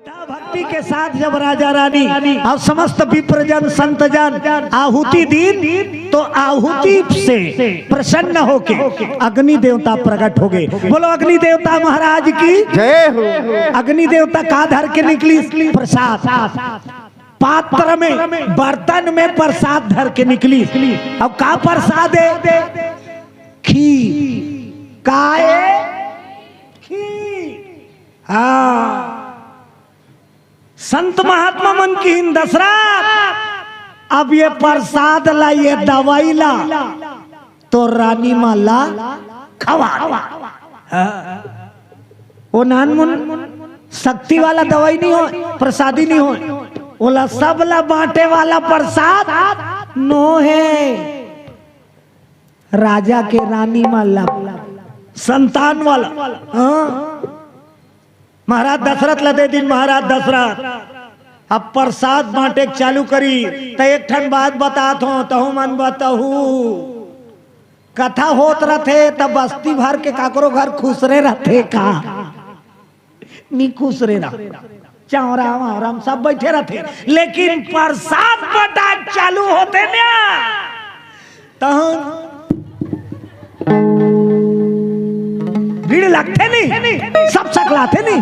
भक्ति के साथ जब राजा रानी और समस्त विप्रजन संतजन आहुति दी तो आहुति से प्रसन्न होके अग्नि देवता प्रकट हो गए। बोलो अग्नि देवता महाराज की जय हो। अग्नि देवता का धर के निकली प्रसाद, पात्र में बर्तन में प्रसाद धर के निकली। अब का प्रसाद है? खीर। काए खीर। हाँ, संत महात्मा मन की दशरथ अब ये प्रसाद ला, ये दवाई ला तो रानी माला खवा। वो नान मुन शक्ति वाला दवाई नहीं हो, प्रसादी नहीं हो, ओला सब ला बांटे वाला प्रसाद नो है। राजा के रानी माला संतान वाला। हाँ, महाराज दशरथ लदे दिन महाराज दशरथ अब प्रसाद बांटे चालू करी। तो एक ठन बात बातात हो तहु मन बताहू कथा होत रथे तब बस्ती भर के काकरो घर खुसरे रहते का नी खुसरे रह चावरा वावरा सब बैठे रहते, लेकिन प्रसाद बटा चालू होते ना तहु भीड़ लगते नहीं, सब सकलाते नहीं।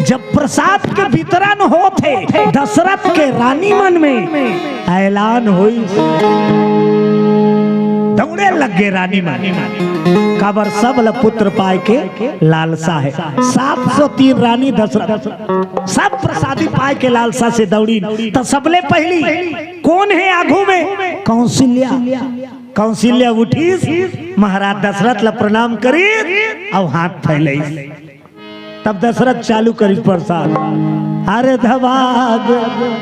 जब प्रसाद के वितरण होते दशरथ के रानी मन में ऐलान हुई, दौड़े लग गए रानी मन। काबर सबल पुत्र पाए के लालसा है। 703 रानी दशरथ सब प्रसादी पाए के लालसा से दौड़ी। तो सबले पहली कौन है आगू में? कौशल्या। कौशल्या उठी महाराज दशरथ ला प्रणाम करी और हाथ फैले। तब दशरथ चालू करी प्रसाद। अरे धवाग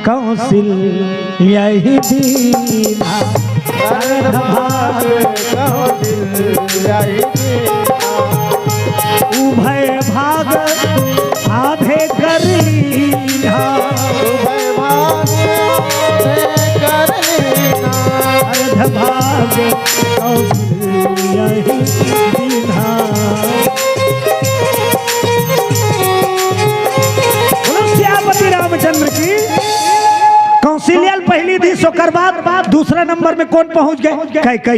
कौशल्या ही दीना, अरे धवाग कौशल्या ही दीना, उभय भाग आधे करीना, उभय भाग आधे करीना, अरे भाग कौशल्या ही दीना। रामचंद्र की कौशल्या पहली दी, सोकर बाद दूसरा नंबर में कौन पहुंच गए? कई।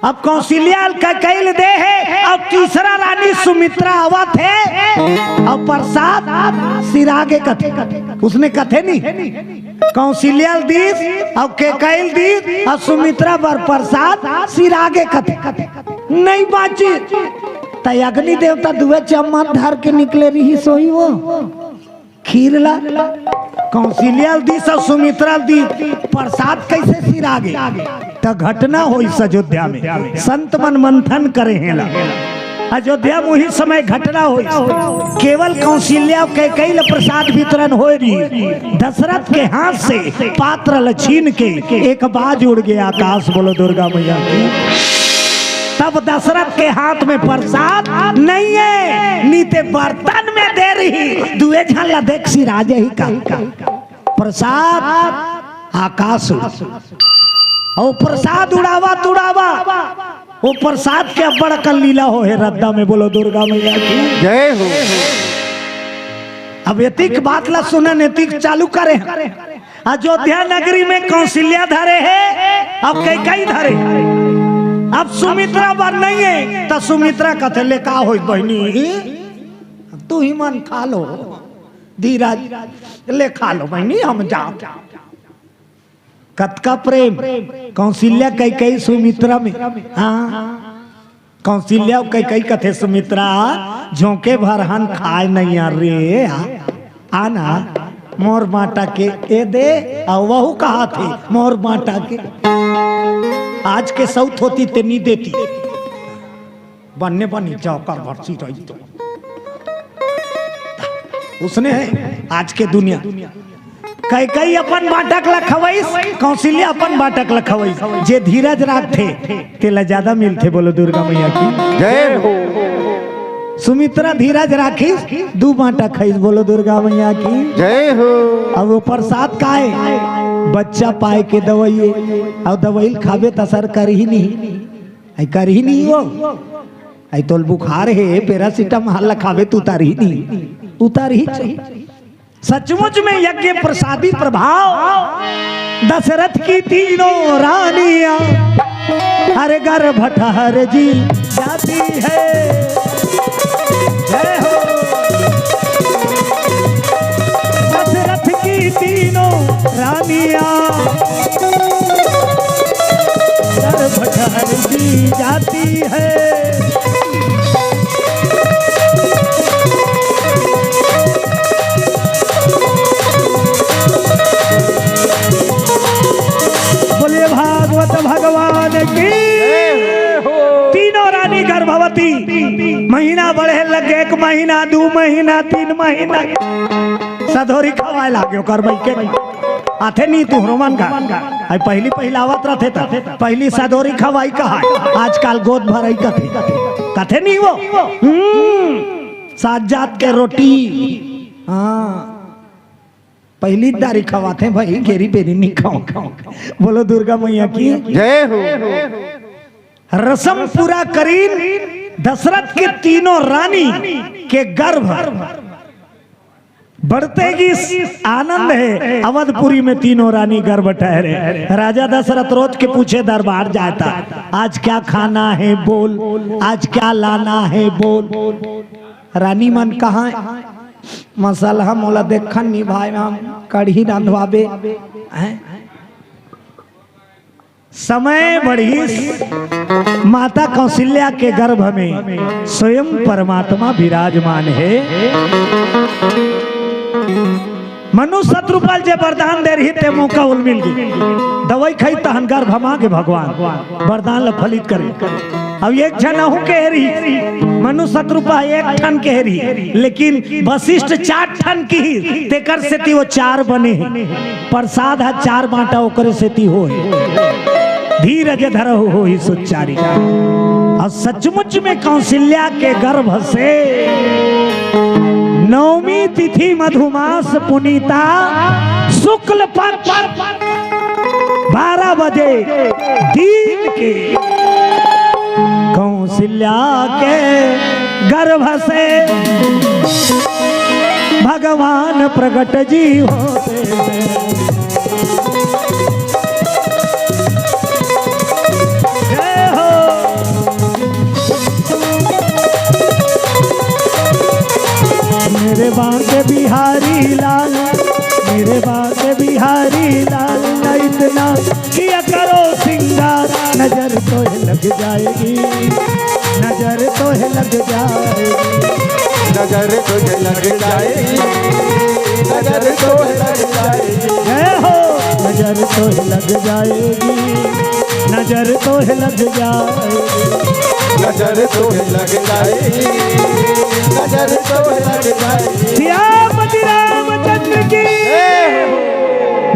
अब कौशल्या कैल दे है। अब तीसरा रानी सुमित्रा आवत है और प्रसाद सिरागे कथे। उसने कथे नहीं, कौशल्या दी और कैल दी और सुमित्रा पर प्रसाद सिरागे कथे नहीं बाची। तय अग्नि देवता दुए चम्मच धर के निकले रही सोई वो खीर ला। कौशल्या दी सब सुमित्रा दी प्रसाद कैसे सिर आगे? तो घटना हुई अयोध्या में। संत मन मंथन करे हैं ला अयोध्या में वही समय घटना हुई। केवल कौशल्या के कई प्रसाद वितरण हो रही। दशरथ के हाथ से पात्र छीन के एक बाज उड़ गया आकाश। बोलो दुर्गा मैया की। तब दशरथ के हाथ में प्रसाद नहीं है, नीते बर्तन में दे रही। दुए झल्ला देख सी राजे ही का प्रसाद आकाश और प्रसाद उड़ावा तुड़ावा। वो प्रसाद के बड़ कल लीला हो है रद्दा में। बोलो दुर्गा मैया की जय हो। अब एतिक बात ला सुनन एतिक चालू करे। अयोध्या नगरी में कौशल्या धरे है, अब कई धरे। अब सुमित्रा बार नहीं है तो सुमित्रा कथे ले का हो बहनी तू ही मन खा लो, धीरज ले खा लो बहनी हम जाओ। कतका प्रेम कौशल्या कई सुमित्रा में। हाँ, कौशल्या कई कथे सुमित्रा झोंके भरहन खाए नहीं आ रे आना मोर बाटा के ए दे। और वहू कहा थे मोर बाटा के आज के सौत होती ते नहीं देती बनने बनी चौका भरसी रही। तो उसने है आज के दुनिया कई अपन बाटक लखवई, कौशल्या अपन बाटक लखवई। जे धीरज राखते तेला ज्यादा मिलते। बोलो दुर्गा मैया की जय हो। सुमित्रा धीरज राखी दू बाटा खाई। बोलो दुर्गा मैया की जय हो। अब वो प्रसाद का है बच्चा पाए के दवाई और दवाई खावे तो असर कर ही नहीं वो आई तोल बुखार है पैरासीटामोल लखावे तू उतारी नहीं, उतार ही चाहिए। सचमुच में यज्ञ प्रसादी प्रभाव दशरथ की तीनों रानियां हर गर्भ ठहर जी जाती है। जय हो दशरथ की तीनों रानियां गर्भ ठहर जी जाती है। बोलिए भागवत भगवान की। तीनों रानी गर्भवती, महीना बढ़े लगे, 1 महीना 2 महीना 3 महीना सधोरी खवाए लागे करबई के आथे नहीं तू रोमन का आई पहली पहिलावत रहते था पहली सधोरी खवाई कहा आजकल गोद भरई कथे नहीं वो साजात के रोटी। हाँ पहली दारी खवाते भाई घेरी बेरी नहीं खाओ। बोलो दुर्गा मैया की जय हो। रसम पूरा करीन दशरथ के तीनों रानी के गर्भ बढ़ते की आनंद है। अवधपुरी में तीनों रानी गर्भ ठहरे। राजा दशरथ रोज के पूछे दरबार जाता, आज क्या खाना है बोल, आज क्या लाना है बोल। रानी मन कहाँ है? मसाला मोला देखन नहीं भाई हम कढ़ी रांधवाबे हैं। समय बढ़ी माता कौशल्या के गर्भ में स्वयं परमात्मा विराजमान है। मनु शत्रुपाल जे वरदान दे रही थे मौका उल मिल गई। दवाई खाई तहन गर्भ हमा के भगवान वरदान फलित करे। अब एक क्षण हूँ केहरी मनु शत्रुपा 1 ठन केहरी, लेकिन वशिष्ठ 4 ठन की तेकर से ती वो 4 बने हैं। प्रसाद है 4 बांटा ओकरे से ती हो धीरज धरहु हो ही सुचारी। और सचमुच में कौशल्या के गर्भ से 9वीं तिथि मधुमास पुनीता शुक्ल पक्ष 12 बजे दिन के कौशल्या के गर्भ से भगवान प्रकट जी होते जय हो। मेरे बांके बिहारी लाल, मेरे बांके बिहारी लाल, न इतना किया करो सिंगार, नजर तो लग जाएगी, नजर तो लग जाएगी, नजर तो लग जाएगी, नजर तो लग जाएगी। जय हो नजर तो लग जाएगी, नजर तो लग जाएगी, नजर तो लग जाएगी, नजर तो लग जाएगी। श्यामति रामचंद्र की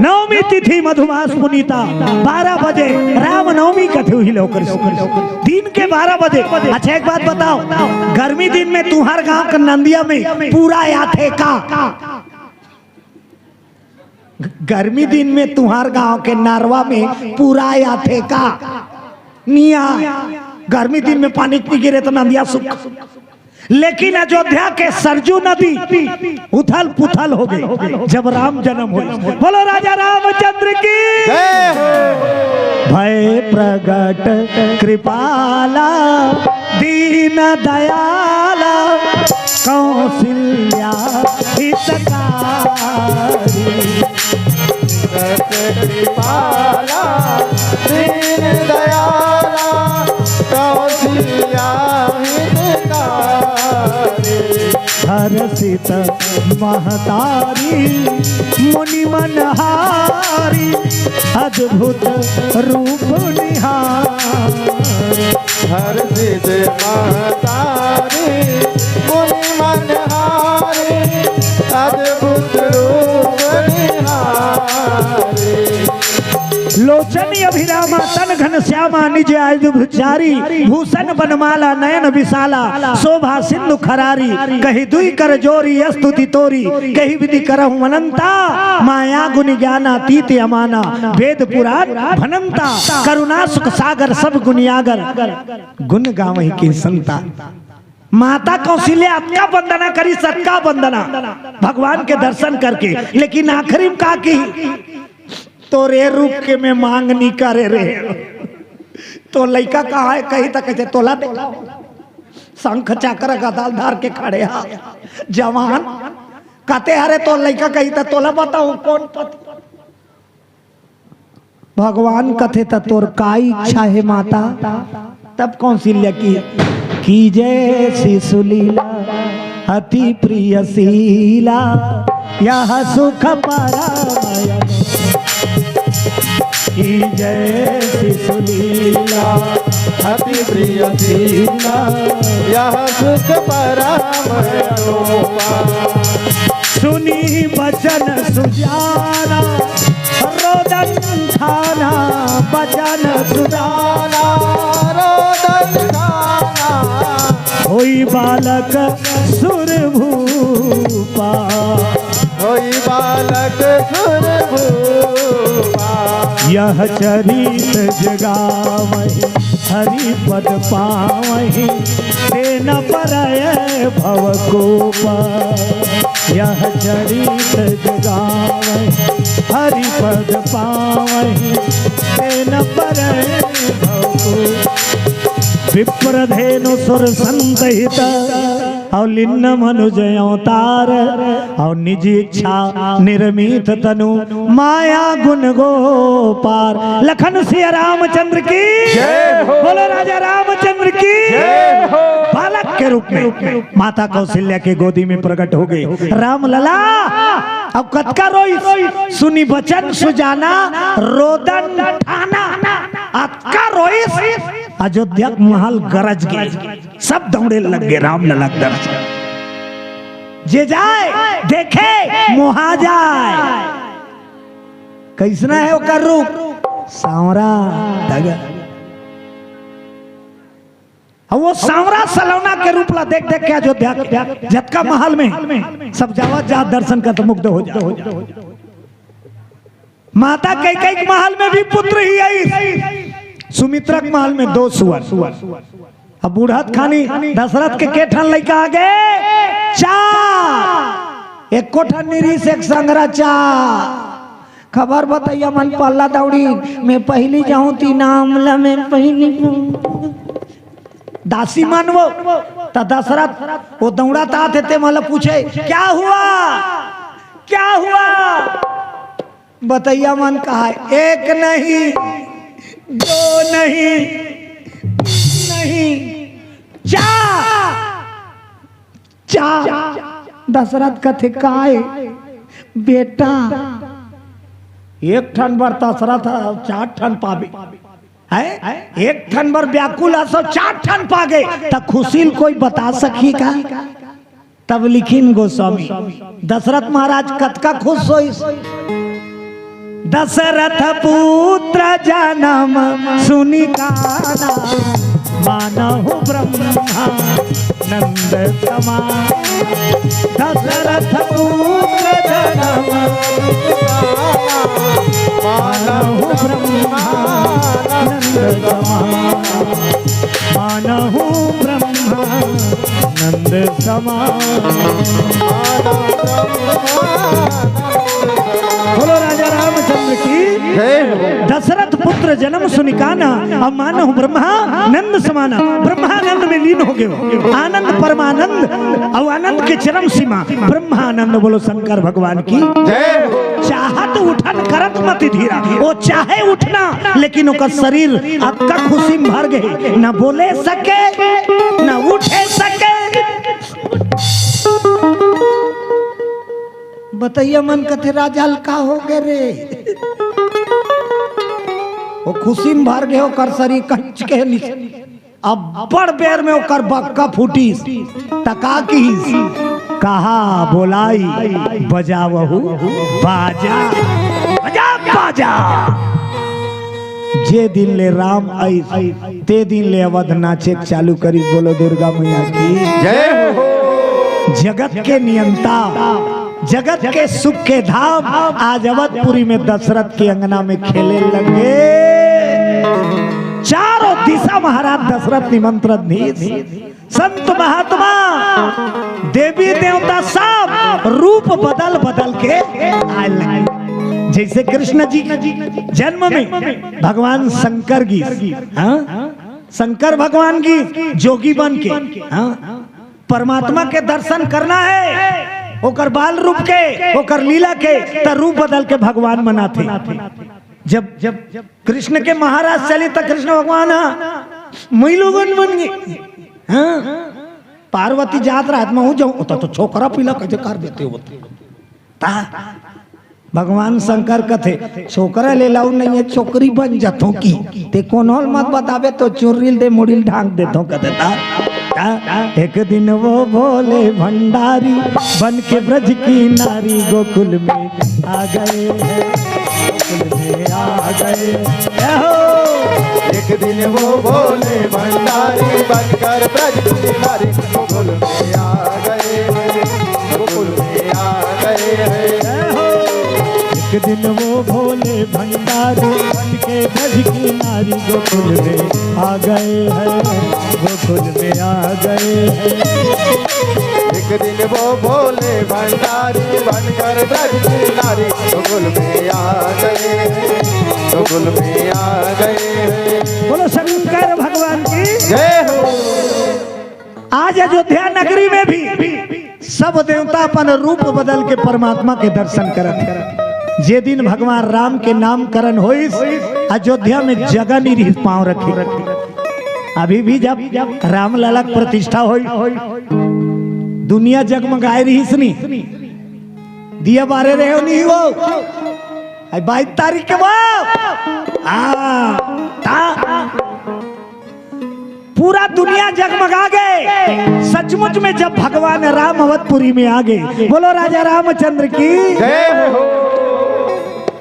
9वीं तिथि मधुमास पुनीता 12 बजे राम नवमी कथे हुई लोकर दिन के 12 बजे। अच्छा एक बात बताओ, गर्मी दिन में तुम्हार गांव का नंदिया में पूरा याथे का? गर्मी दिन में तुम्हार गांव के नारवा में पूरा याथे का? निया गर्मी दिन में पानी गिरे तो नदिया सूख। लेकिन अयोध्या के सरजू नदी उथल पुथल हो गई जब राम जन्म हुआ। बोलो राजा रामचंद्र की भय प्रगट कृपाला दीन दयाला कौशल्या हितकारी। कृपाला दीन दयाला कौशल्या हरसित महतारी मुनि मनहारी अद्भुत रूप निहारी। हरसित महतारी मुनि मनहारी अद्भुत रूप निहारी। लोचनी अभिरामा वतन घन श्यामा निज आयुधारी भूषण बनमाला नयन विशाला शोभा सिंधु खरारी कही दुई कर जोरी स्तुति तोरी कही विधि करहु अनंता माया गुण ज्ञानातीत अमाना वेद पुराण भनंता करुणा सुख सागर सब गुनियागर गुण गावहि की संता। माता कौशल्या आपका वंदना करी सबका वंदना भगवान के दर्शन करके, लेकिन आखिरी में कहा कि तोरे रूप के में मांग नहीं करे रे। तो लड़का कहा है कहीं तक कैसे तोला दे शंख चक्र गदाल धार के खड़े हा जवान कहते अरे तो लड़का कहीं तक तोला बताओ कौन पति। भगवान कथे त तोर का इच्छा है माता। तब कौशल्या की जय शिशुलीला अति प्रिय शीला यह सुख परायण की जय शिशुलीला अति प्रिय शीला यह सुख परायण। सुनी बचन सुजाना रोदन खाना बचन सुजाना रोदन खाना होई बालक सुरभूपा होई बालक सुरभूपा। यह चरित जगावहि हरि पद पावहि तेन परय भवकोपा। यह चरित जगावहि हरि पद पावहि तेन परय भवकोपा। विप्रधेनु सुर संतहित और लिन्न मनुज अवतार और निज इच्छा निर्मित तनु माया गुण गोपार। लखन सिया रामचंद्र की जय हो। बोलो राजा रामचंद्र की जय हो। बालक के रूप में माता कौशल्या के गोदी में प्रकट हो गए राम लला। अब कतका रोई सुनी बचन सुजाना रोदन ठाना अतका रोई अयोध्या महल गरज गए सब दौड़े लग गए राम लला दर्शन जे जाए देखे मोहा जाए। कैसना है ओकर रूप सांवरा दगा वो सांवरा सलौना के रूप ला देख देख के अयोध्या झटका महल में सब जावा जा दर्शन कर तो मुग्ध हो जा। माता कैकेयी महल में भी पुत्र ही आई। सुमित्रा के महल में 2 सुअर। अब बूढ़त खानी दशरथ के केठन लड़का आ गए 4 एक कोठन निरीस एक संगरा 4। खबर बताइए मन पल्ला दौड़ी मैं पहली जाऊं ती नामला में पहली दासी मानवो तो दशरथ वो दौड़ाता थे मतलब पूछे क्या हुआ बताइया मन कहा एक नहीं 2 नहीं 4 दशरथ कथे काय बेटा एक ठन बर दशरथ 4 ठन पावे है एक ठन बर व्याकुल असो 4 ठन पागे त खुशील कोई बता सकी का। तब लिखिन गोस्वामी दशरथ महाराज कतका खुश होई। दशरथ पुत्र जन्म सुनि गाना मानहु ब्रह्मा नंद समान। दशरथ पुत्र जन्म मानहु ब्रह्मा नंद समान। मानहु ब्रह्मा नंद समान। बोलो राजा रामचंद्र की। दशरथ पुत्र जन्म सुनिकाना अब मानहु ब्रह्मा नंद समाना। ब्रह्मानंद में लीन हो गए आनंद परमानंद और आनंद के चरम सीमा ब्रह्मानंद। बोलो शंकर भगवान की। चाहत उठन करत मत धीरा वो चाहे उठना लेकिन ओकर शरीर आपका खुशी में भर गए न बोले सके न उठे सके। बताइए मन कथे राजा हल्का हो गए रे वो खुशी में भर गए ओकर शरीर कंच के अब बड़ बेर में ओकर बक्का फूटी तका की कहा बोलाई बजावहु बाजा बजा बाजा। जे दिन ले राम आई ते दिन ले अवध नाचे चालू करी। बोलो दुर्गा मैया की जय हो। जगत के नियंता, जगत के सुख के धाम आज अवधपुरी में दशरथ के अंगना में खेले लगे। चारों दिशा महाराज दशरथ निमंत्रण दी। संत महात्मा देवी देवता सब रूप बदल बदल के आए लगे। जैसे कृष्ण जी जन्म में भगवान शंकर की, शंकर भगवान की जोगी बन के परमात्मा के दर्शन करना है, ओकर बाल रूप के, ओकर लीला के त रूप बदल के भगवान मनाते। जब जब कृष्ण के महाराज चले तो कृष्ण भगवान महिलोगन बन गए। पार्वती जात रात में हो जाऊं तो छोकरा पीला कैसे कर देते हो। भगवान शंकर कथे छोकरा ले लाऊ नहीं है छोकरी बन जातो की ते कोनोल मत बतावे तो चुरिल दे मुड़िल ढांक देतो कथे एक दिन वो भोले भंडारी बन के ब्रज की नारी गोकुल में आ गए, गोकुल में आ गए। एक दिन वो भोले भंडारी बनकर ब्रज की नारी गोकुल में आ गए, गोकुल में आ गए। एक दिन वो भोले भंडारी बन के ब्रज की नारी गोकुल में आ गए हैं, गोकुल में आ गए हैं। एक दिन वो भोले भंडारी बनकर ब्रज की नारी गोकुल में आ गए, गोकुल में आ गए। बोलो शंकर भगवान की जय हो। आज अयोध्या नगरी में भी सब देवता अपन रूप बदल के परमात्मा के दर्शन करत। जे दिन भगवान राम के नामकरण होइस अयोध्या में जगह नहीं रही पांव रखी। अभी भी जब राम लला की प्रतिष्ठा हुई दुनिया जगमगाए रही सनी दिया बारे रहे हो नहीं वो 22 तारीख के बाद पूरा दुनिया जगमगा गए। सचमुच में जब भगवान राम अवधपुरी में आ गए। बोलो राजा रामचंद्र की जय हो।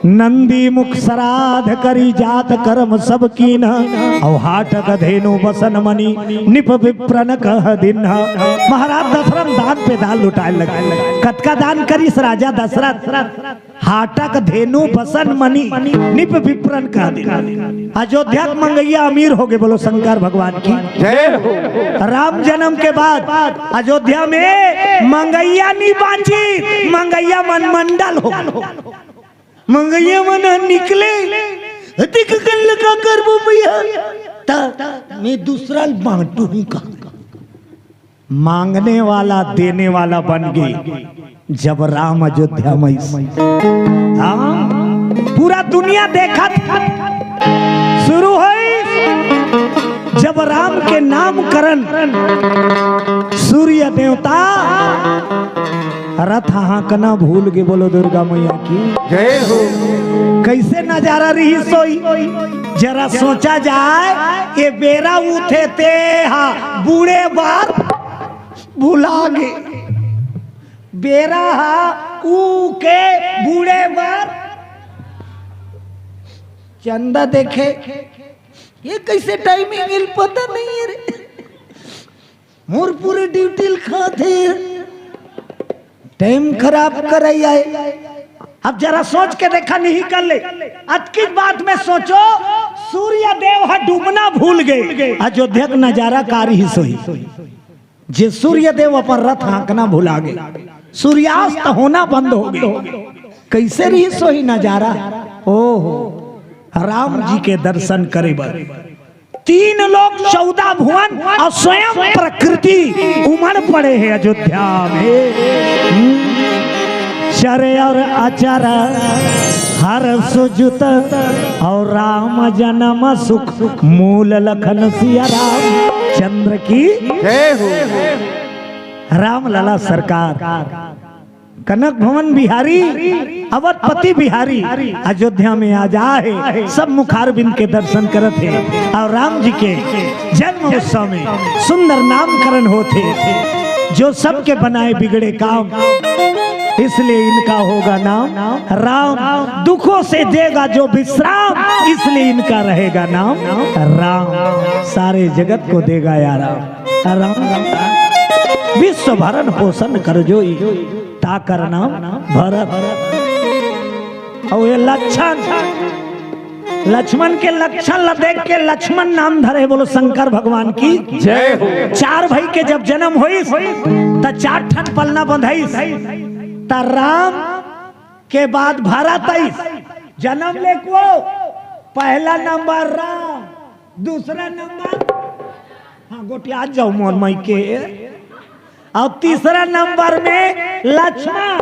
नंदी मुख श्राद्ध करी जात कर्म सब कीन औ हाटक धेनु बसन मणि निप विप्रन कह दिन। महाराज दशरथ दान पे दान लुटाए लगे। कतका दान करीस राजा दशरथ? हाटक धेनु बसन मणि निप विप्रन कह दिन। अयोध्या मंगैया अमीर हो गए। बोलो शंकर भगवान की जय हो। राम जन्म के बाद अयोध्या में मंगैया नहीं बांची, मंगैया मन मंडल हो। मंगैया मन निकले अधिक गल का करबो भैया मैं दूसरा बांटू का। मांगने वाला देने वाला बन गई जब राम अयोध्या में। पूरा दुनिया देखा शुरू हुई जब राम के नामकरण सूर्य देवता रथ हाँकना भूल गए। बोलो दुर्गा मैया की जय हो। कैसे नजारा रही सोई जरा सोचा जाए। ये बेरा उठे ते बूढ़े बार भुला गे। बेरा ऊ के बूढ़े बार चंदा देखे ये कैसे टाइमिंग मिल पता नहीं है रे। मोर पूरी ड्यूटी खाते टाइम खराब कर आए। अब जरा सोच के देखा नहीं कर ले। आज की बात में सोचो सूर्य देव डूबना भूल गए। अयोध्या का नजारा कारी ही सोई जे सूर्य देव अपन रथ हाँकना भुला गए। सूर्यास्त होना बंद हो गए। कैसे रही सोई नजारा। ओहो राम जी के दर्शन करे बर 3 लोग 14 भुवन और स्वयं प्रकृति उमड़ पड़े हैं अयोध्या में। चर और अचर हर सुजुत और राम जन्म सुख मूल लखन सिया राम चंद्र की जय हो। राम लला सरकार कनक भवन बिहारी अवधपति बिहारी अयोध्या में आ जाए। सब मुखारबिंद के दर्शन करते और राम जी के जन्म उत्सव में सुंदर नामकरण होते। जो सबके बनाए बिगड़े काम इसलिए इनका होगा नाम राम। दुखों से देगा जो विश्राम, इसलिए इनका रहेगा नाम राम। सारे जगत को देगा यार राम। विश्व भरण पोषण कर जोई, ताकर नाम भरत। और ये लक्ष्मण के लक्षण ला देख के लक्ष्मण नाम धरे। बोलो शंकर भगवान की जय हो। चार भाई के जब जन्म हुई त 4 ठन पलना बंधाई। त राम के बाद भरत आई जन्म ले को पहला नंबर राम, दूसरा नंबर हाँ गोटी आज जाओ मोहन माई के, और तीसरा नंबर में लक्ष्मण,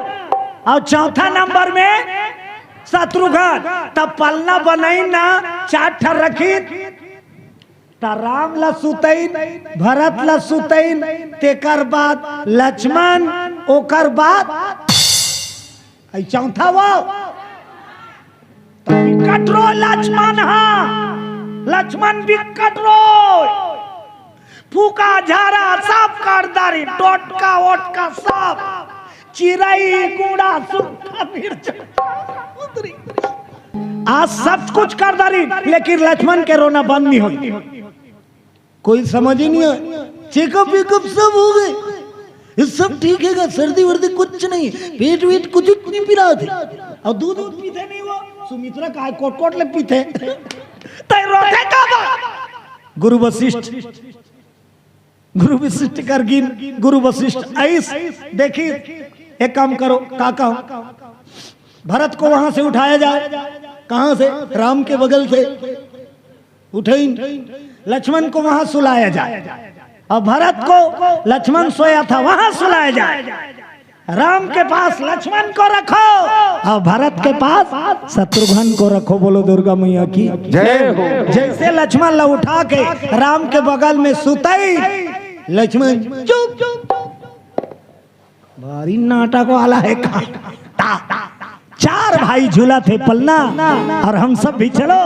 और चौथा नंबर में शत्रुघ्न। तब पलना बनाई ना 4 ठन रखी। राम ला सुतैन, भरत ला सुतैन, तेकर बाद लक्ष्मण, ओकर बाद चौथा वो विकट रो लक्ष्मण। हाँ लक्ष्मण विकट रो, फूका झारा सब करदारी, टोटका ओटका सब, चिरई कूड़ा सूखा मिर्च आज सब कुछ करदारी। लेकिन लक्ष्मण के रोना बंद नहीं होती। कोई समझ ही नहीं है। चेकअप वेकअप सब हो गए, ये सब ठीक है, सर्दी वर्दी कुछ नहीं, पेट वेट कुछ नहीं पी रहा थे, और दूध पीते नहीं। वो सुमित्रा का कोट कोट ले पीते तय रोते कब। गुरु वशिष्ठ कर गिन, गुरु वशिष्ठ ऐस देखिए एक काम करो काका, भरत को वहां से उठाया जाए। कहां से? राम के बगल से उठाई, लक्ष्मण को वहां सुलाया जाए, और भरत को लक्ष्मण सोया था वहां सुलाया जाए। राम के पास लक्ष्मण को रखो, और भरत के पास शत्रुघ्न को रखो। बोलो दुर्गा मैया की जय हो। जैसे लक्ष्मण ला उठा के राम के बगल में सुतई, लक्ष्मण चुप चुप, भारी नाटक वाला है। 4 भाई झूला थे पलना, और हम सब भी चलो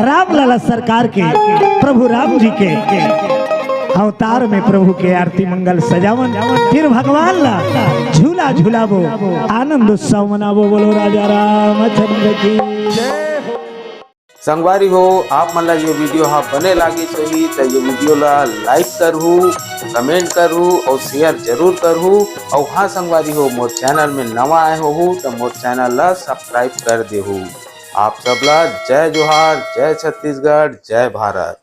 राम लाला सरकार के, प्रभु राम जी के अवतार में प्रभु के आरती मंगल सजावन। फिर भगवान ला झूला झूलाबो, आनंद उत्सव मनाबो। बोलो राजा रामचंद्र की जय हो। संगवारी हो आप मन ला ये वीडियो हाँ बने लागी सही तो ये वीडियो ला लाइक करहू, कमेंट करहू और शेयर जरूर करहू। और हाँ संगवारी हो मोर चैनल में नवा आए हो तो मोर चैनल ला सब्सक्राइब कर देहू। आप सब ला जय जोहार, जय छत्तीसगढ़, जय भारत।